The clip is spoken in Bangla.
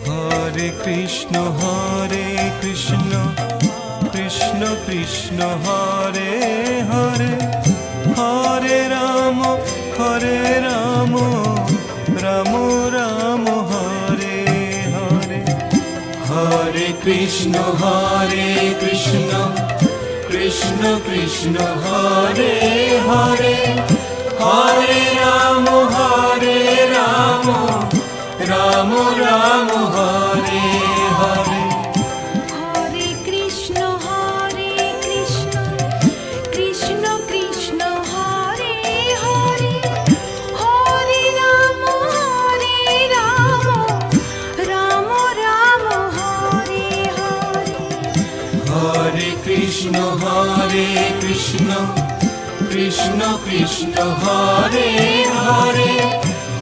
হরে কৃষ্ণ কৃষ্ণ কৃষ্ণ হরে হরে, হরে রাম রাম রাম হরে হরে। হরে কৃষ্ণ কৃষ্ণ কৃষ্ণ হরে হরে, হরে রাম রাম রাম হরে হরে। হরে কৃষ্ণ কৃষ্ণ কৃষ্ণ হরে হরে, হরে রাম রাম রাম হরে হরে। হরে কৃষ্ণ কৃষ্ণ কৃষ্ণ হরে হরে,